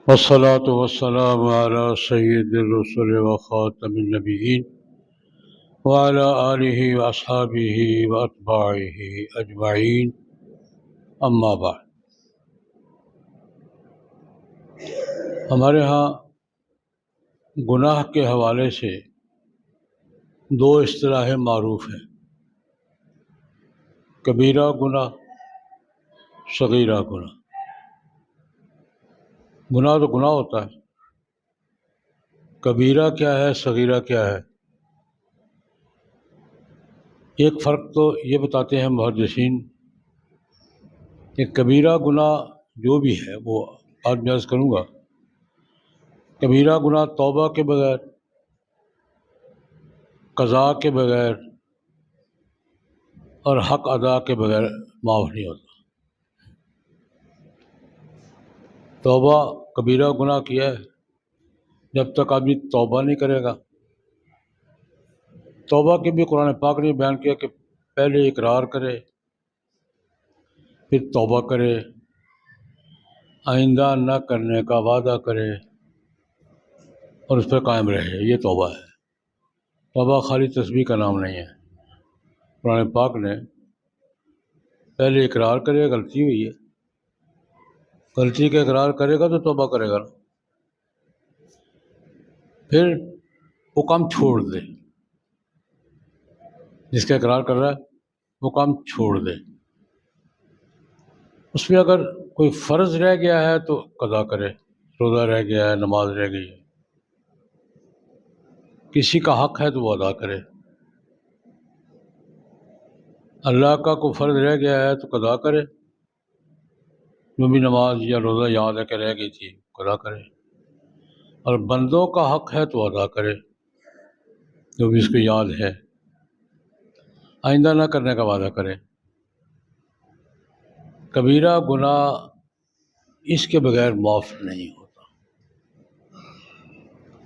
والصلاة والسلام على سيد الرسل وخاتم النبيين وعلى آله وأصحابه وأتباعه أجمعين أما بعد۔ ہمارے ہاں گناہ کے حوالے سے دو اصطلاحیں معروف ہیں، کبیرہ گناہ، صغیرہ گناہ۔ گناہ تو گناہ ہوتا ہے، کبیرہ کیا ہے، صغیرہ کیا ہے؟ ایک فرق تو یہ بتاتے ہیں محدثین کہ کبیرہ گناہ جو بھی ہے وہ آج میں عرض کروں گا، کبیرہ گناہ توبہ کے بغیر، قضا کے بغیر اور حق ادا کے بغیر معاف نہیں ہوتا۔ توبہ کبیرہ گناہ کیا ہے، جب تک آدمی توبہ نہیں کرے گا۔ توبہ کے بھی قرآن پاک نے بیان کیا کہ پہلے اقرار کرے، پھر توبہ کرے، آئندہ نہ کرنے کا وعدہ کرے اور اس پر قائم رہے، یہ توبہ ہے۔ توبہ خالی تسبیح کا نام نہیں ہے۔ قرآن پاک نے پہلے اقرار کرے، غلطی ہوئی ہے، غلطی کا اقرار کرے گا تو توبہ کرے گا، پھر وہ کام چھوڑ دے، جس کا اقرار کر رہا ہے وہ کام چھوڑ دے۔ اس میں اگر کوئی فرض رہ گیا ہے تو قضا کرے، روزہ رہ گیا ہے، نماز رہ گئی ہے، کسی کا حق ہے تو وہ ادا کرے۔ اللہ کا کوئی فرض رہ گیا ہے تو قضا کرے، جو بھی نماز یا روزہ یاد ہے کہ رہ گئی تھی قضا کرے، اور بندوں کا حق ہے تو ادا کرے، جو بھی اس کو یاد ہے، آئندہ نہ کرنے کا وعدہ کرے۔ کبیرہ گناہ اس کے بغیر معاف نہیں ہوتا۔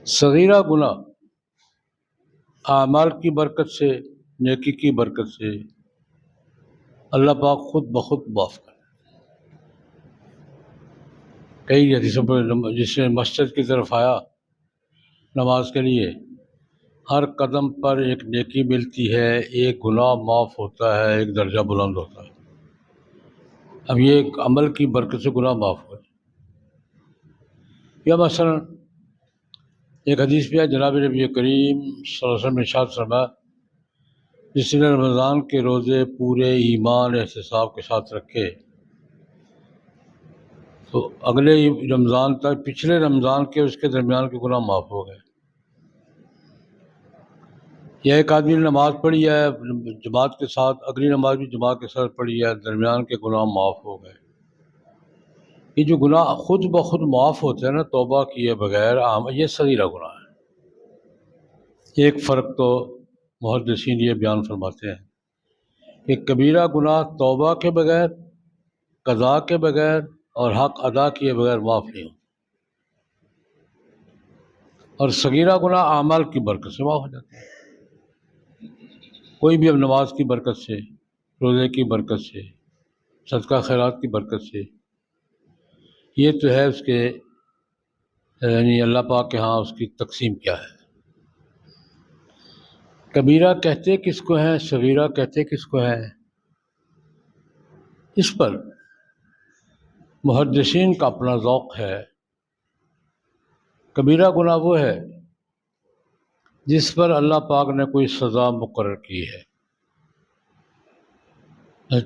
صغیرہ گناہ اعمال کی برکت سے، نیکی کی برکت سے اللہ پاک خود بخود معاف کرے۔ کئی حدیثوں پر جس سے مسجد کی طرف آیا نماز کے لیے، ہر قدم پر ایک نیکی ملتی ہے، ایک گناہ معاف ہوتا ہے، ایک درجہ بلند ہوتا ہے۔ اب یہ ایک عمل کی برکت سے گناہ معاف ہو۔ یا مثلا ایک حدیث بھی ہے، جناب نبی کریم صلی اللہ علیہ وسلم نے ارشاد فرمایا، جس نے رمضان کے روزے پورے ایمان احتساب کے ساتھ رکھے تو اگلے رمضان تک، پچھلے رمضان کے اس کے درمیان کے گناہ معاف ہو گئے۔ یا ایک آدمی نے نماز پڑھی ہے جماعت کے ساتھ، اگلی نماز بھی جماعت کے ساتھ پڑھی ہے، درمیان کے گناہ معاف ہو گئے۔ یہ جو گناہ خود بخود معاف ہوتے ہیں نا توبہ کیے بغیر، یہ صغیرہ گناہ ہے۔ ایک فرق تو محدثین یہ بیان فرماتے ہیں کہ کبیرہ گناہ توبہ کے بغیر، قضا کے بغیر اور حق ادا کیے بغیر معاف نہیں ہو، اور صغیرہ گناہ اعمال کی برکت سے معاف ہو جاتے ہیں۔ کوئی بھی اب نماز کی برکت سے، روزے کی برکت سے، صدقہ خیرات کی برکت سے، یہ تو ہے اس کے یعنی اللہ پاک کے ہاں اس کی تقسیم کیا ہے۔ کبیرہ کہتے کس کو ہیں، صغیرہ کہتے کس کو ہیں، اس پر محدثین کا اپنا ذوق ہے۔ کبیرہ گناہ وہ ہے جس پر اللہ پاک نے کوئی سزا مقرر کی ہے۔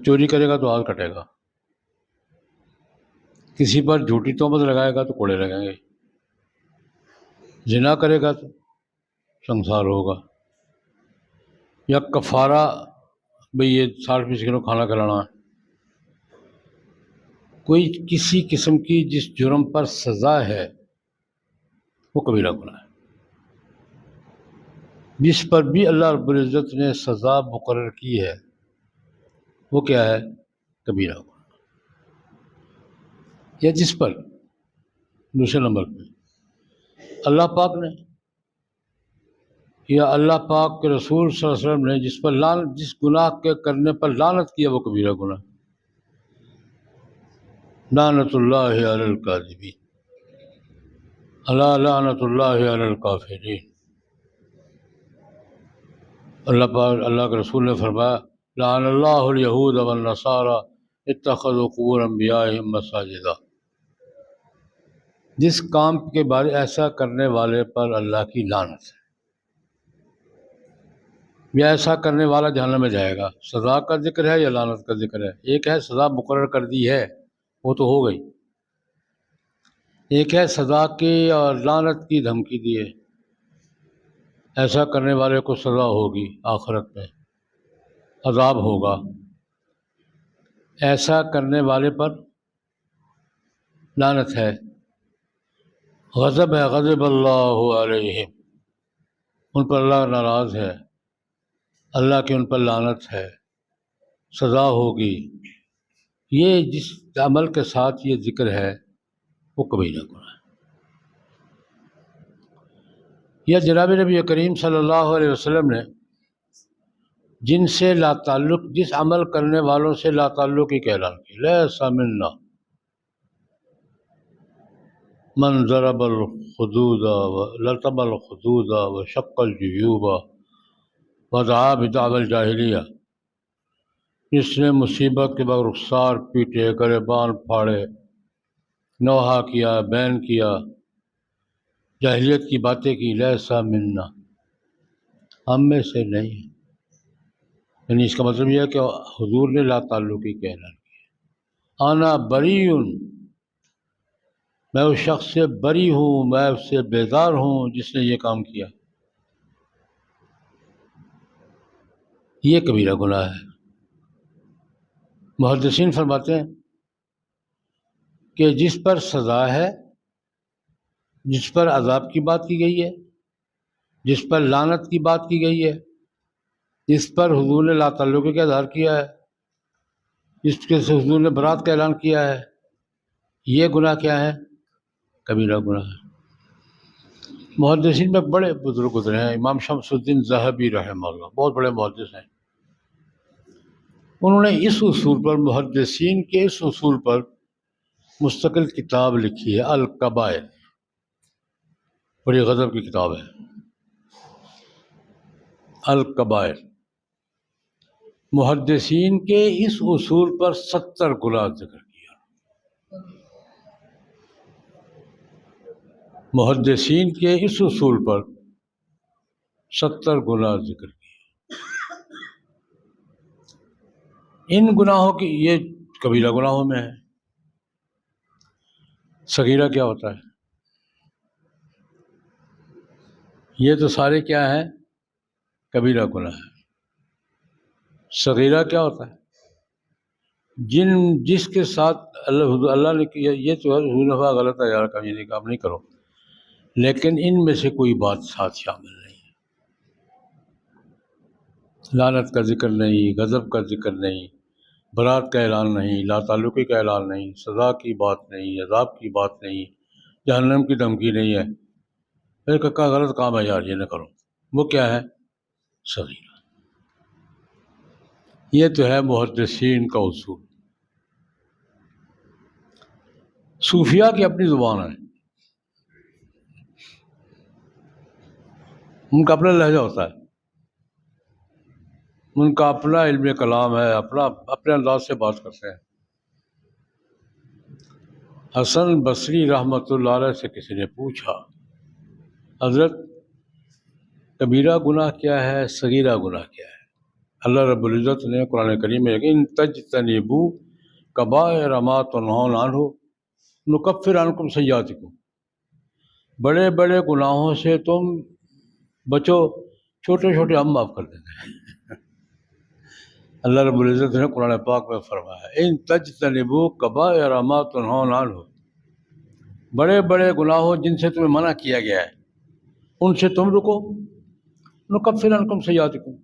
چوری کرے گا تو ہاتھ کٹے گا، کسی پر جھوٹی تہمت لگائے گا تو کوڑے لگیں گے، زنا کرے گا تو سنسار ہوگا، یا کفارہ بھئی یہ 60 مسکینوں کو کھانا کھلانا ہے۔ کوئی کسی قسم کی جس جرم پر سزا ہے وہ کبیرہ گناہ ہے۔ جس پر بھی اللہ رب العزت نے سزا مقرر کی ہے وہ کیا ہے، کبیرہ گناہ۔ یا جس پر دوسرے نمبر پہ اللہ پاک نے یا اللہ پاک کے رسول صلی اللہ علیہ وسلم نے جس پر جس گناہ کے کرنے پر لعنت کیا وہ کبیرہ گناہ، لعنت اللہ علی الکاذبین۔ الا لعنت اللہ علی الکافرین۔ اللہ کے رسول نے فرمایا لعن اللہ الیہود والنصارى اتخذوا قبور انبیائہم مساجدا۔ جس کام کے بارے ایسا کرنے والے پر اللہ کی لعنت ہے، یا ایسا کرنے والا جہنم میں جائے گا۔ سزا کا ذکر ہے یا لعنت کا ذکر ہے؟ ایک ہے سزا مقرر کر دی ہے، وہ تو ہو گئی، ایک ہے سزا کی اور لعنت کی دھمکی دی ہے۔ ایسا کرنے والے کو سزا ہوگی، آخرت میں عذاب ہوگا، ایسا کرنے والے پر لعنت ہے، غضب ہے، غضب اللہ علیہم، ان پر اللہ ناراض ہے، اللہ کی ان پر لعنت ہے، سزا ہوگی۔ یہ جس عمل کے ساتھ یہ ذکر ہے وہ کبیرہ گناہ ہے۔ یا جناب نبی کریم صلی اللہ علیہ وسلم نے جن سے لا تعلق، جس عمل کرنے والوں سے لا تعلقی کا اعلان کیا، لیس منا من ضرب الخدود ولطم الخدود وشق الجیوب ودعا بدعوى الجاہلیہ، جس نے مصیبت کے بعد رخسار پیٹے، گریبان پھاڑے، نوحہ کیا، بین کیا، جاہلیت کی باتیں کی، لیسا منا، ہم میں سے نہیں ہے۔ یعنی اس کا مطلب یہ ہے کہ حضور نے لا تعلقی کا اعلان کیا، انا بریء، میں اس شخص سے بری ہوں، میں اس سے بیزار ہوں جس نے یہ کام کیا۔ یہ کبیرہ گناہ ہے۔ محدثین فرماتے ہیں کہ جس پر سزا ہے، جس پر عذاب کی بات کی گئی ہے، جس پر لعنت کی بات کی گئی ہے، جس پر حضور نے لا تعلقی کا اظہار کیا ہے، جس کے سے حضور نے برات کا اعلان کیا ہے، یہ گناہ کیا ہے؟ کبیرہ گناہ ہے۔ محدثین میں بڑے بزرگ گزرے ہیں، امام شمس الدین ذہبی رحمہ اللہ بہت بڑے محدث ہیں۔ انہوں نے اس اصول پر، محدثین کے اس اصول پر مستقل کتاب لکھی ہے، الکبائر، بڑی غضب کی کتاب ہے الکبائر۔ محدثین کے اس اصول پر 70 گناہ ذکر کیا۔ محدثین کے اس اصول پر 70 گناہ ذکر کیا۔ ان گناہوں کی، یہ کبیرہ گناہوں میں ہے۔ صغیرہ کیا ہوتا ہے؟ یہ تو سارے کیا ہیں؟ کبیرہ گناہ ہے۔ صغیرہ کیا ہوتا ہے؟ جس کے ساتھ اللہ نے کیا، یہ تو ہے غلط ہے یار، کبھی یہ کام نہیں کرو، لیکن ان میں سے کوئی بات ساتھ شامل نہیں ہے۔ لعنت کا ذکر نہیں، غضب کا ذکر نہیں، برات کا اعلان نہیں، لا تعلقی کا اعلان نہیں، سزا کی بات نہیں، عذاب کی بات نہیں، جہنم کی دھمکی نہیں ہے۔ پھر کہا غلط کام ہے یار، یہ نہ کرو، وہ کیا ہے؟ صغیرہ۔ یہ تو ہے محدثین کا اصول۔ صوفیاء کی اپنی زبان ہے، ان کا اپنا لہجہ ہوتا ہے، ان کا اپنا علم کلام ہے، اپنے انداز سے بات کرتے ہیں۔ حسن بصری رحمۃ اللہ علیہ سے کسی نے پوچھا، حضرت کبیرہ گناہ کیا ہے، صغیرہ گناہ کیا ہے؟ اللہ رب العزت نے قرآن کریم میں ان تجتنبوا کبائر ما تنہون عنہ نکفر عنکم سیئاتکم، بڑے بڑے گناہوں سے تم بچو، چھوٹے چھوٹے ہم معاف کر دیتے ہیں۔ اللہ رب العزت نے قرآن پاک میں فرمایا ان تجتنبوا کبائر ما تنہون عنہ، بڑے بڑے گناہوں جن سے تمہیں منع کیا گیا ہے ان سے تم رکو، نکفر عنکم سیئاتکم،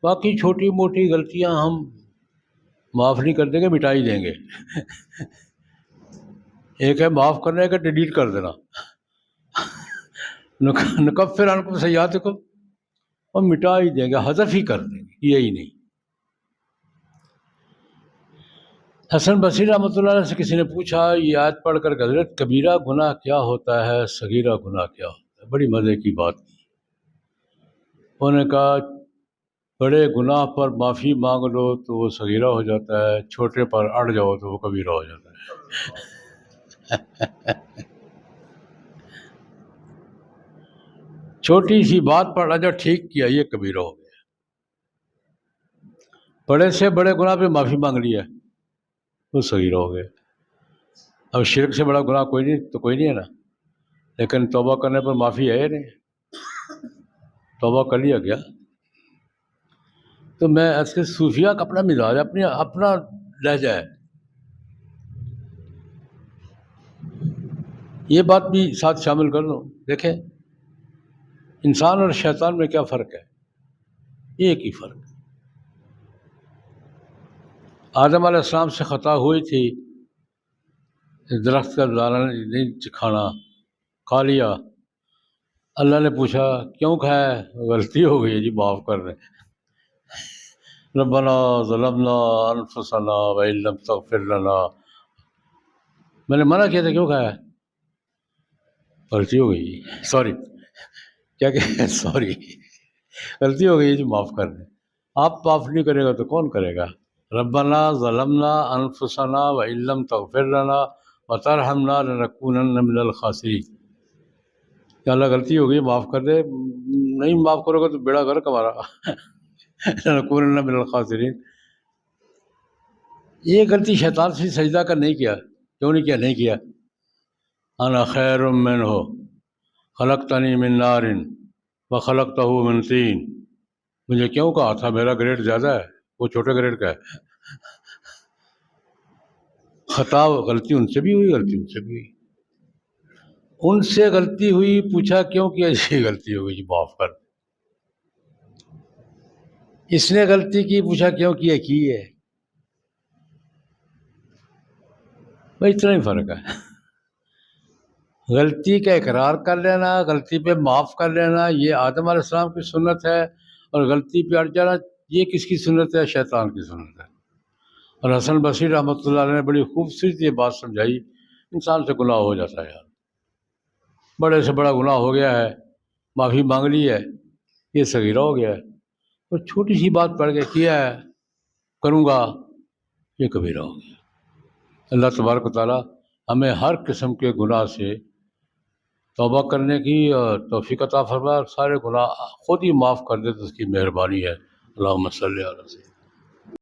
باقی چھوٹی موٹی غلطیاں ہم معاف نہیں کر دیں گے، مٹا ہی دیں گے۔ ایک ہے معاف کرنا، ایک ہے ڈیلیٹ کر دینا۔ نکفر عنکم سیئاتکم، اور مٹا ہی دیں گے، حذف ہی کر دیں گے، یہی نہیں۔ حسن بصری رحمۃ اللہ علیہ سے کسی نے پوچھا یہ آیت پڑھ کر کہ حضرت کبیرہ گناہ کیا ہوتا ہے، صغیرہ گناہ کیا ہوتا ہے؟ بڑی مزے کی بات کی. انہوں نے کہا بڑے گناہ پر معافی مانگ لو تو وہ صغیرہ ہو جاتا ہے، چھوٹے پر اڑ جاؤ تو وہ کبیرہ ہو جاتا ہے. چھوٹی سی بات پر اجر ٹھیک کیا یہ کبیرہ ہو گیا، بڑے سے بڑے گناہ پہ معافی مانگ لیا وہ صغیرہ ہو گیا. اب شرک سے بڑا گناہ کوئی نہیں ہے نا، لیکن توبہ کرنے پر معافی ہے یا نہیں؟ توبہ کر لیا گیا. تو میں ایسے صوفیہ کا اپنا مزاج اپنا لہجہ ہے. یہ بات بھی ساتھ شامل کر لو. دیکھیں انسان اور شیطان میں کیا فرق ہے؟ ایک ہی فرق ہے. آدم علیہ السلام سے خطا ہوئی تھی، درخت کا دانہ نہیں کھا لیا. اللہ نے پوچھا کیوں کھایا؟ غلطی ہو گئی جی، معاف کر دیں. ربنا ظلمنا انفسنا وان لم تغفر لنا، میں نے منع کیا تھا کیوں کھایا؟ غلطی ہو گئی، سوری کیا کہ سوری غلطی ہو گئی جی، معاف کر دیں. آپ معاف نہیں کرے گا تو کون کرے گا؟ ربنا ظلمنا انفسنا وان لم تغفر لنا وترحمنا لنکونن من الخاسرین. کہ اللہ غلطی ہو گئی معاف کر دے، نہیں معاف کرو گے تو بیڑا غرق ہمارا. لنکونن من الخاسرین. یہ غلطی شیطان سے سجدہ کر نہیں کیا. کیوں نہیں کیا؟ انا خیر منہ خلقتنی من نار وخلقتہ من طین. مجھے کیوں کہا تھا میرا گریڈ زیادہ ہے، وہ چھوٹے گریڈ کا ہے. خطا غلطی ان سے بھی ہوئی، ان سے غلطی ہوئی، پوچھا کیوں کیا؟ یہ غلطی ہو گئی جی، معاف کر. اس نے غلطی کی، پوچھا کیوں کیا؟ کی ہے. بھائی اتنا ہی فرق ہے. غلطی کا اقرار کر لینا، غلطی پہ معاف کر لینا، یہ آدم علیہ السلام کی سنت ہے. اور غلطی پہ اڑ جانا یہ کس کی سنت ہے؟ شیطان کی سنت ہے. اور حسن بصری رحمۃ اللہ علیہ نے بڑی خوبصورت یہ بات سمجھائی، انسان سے گناہ ہو جاتا ہے یار، بڑے سے بڑا گناہ ہو گیا ہے، معافی مانگ لی ہے، یہ صغیرہ ہو گیا ہے. اور چھوٹی سی بات پڑھ کے کیا ہے کروں گا، یہ کبیرہ ہو گیا. اللہ تبارک و تعالیٰ ہمیں ہر قسم کے گناہ سے توبہ کرنے کی توفیق عطا فرمائے، اور سارے گناہ خود ہی معاف کر دے تو اس کی مہربانی ہے. اللہم صلی علی سیدنا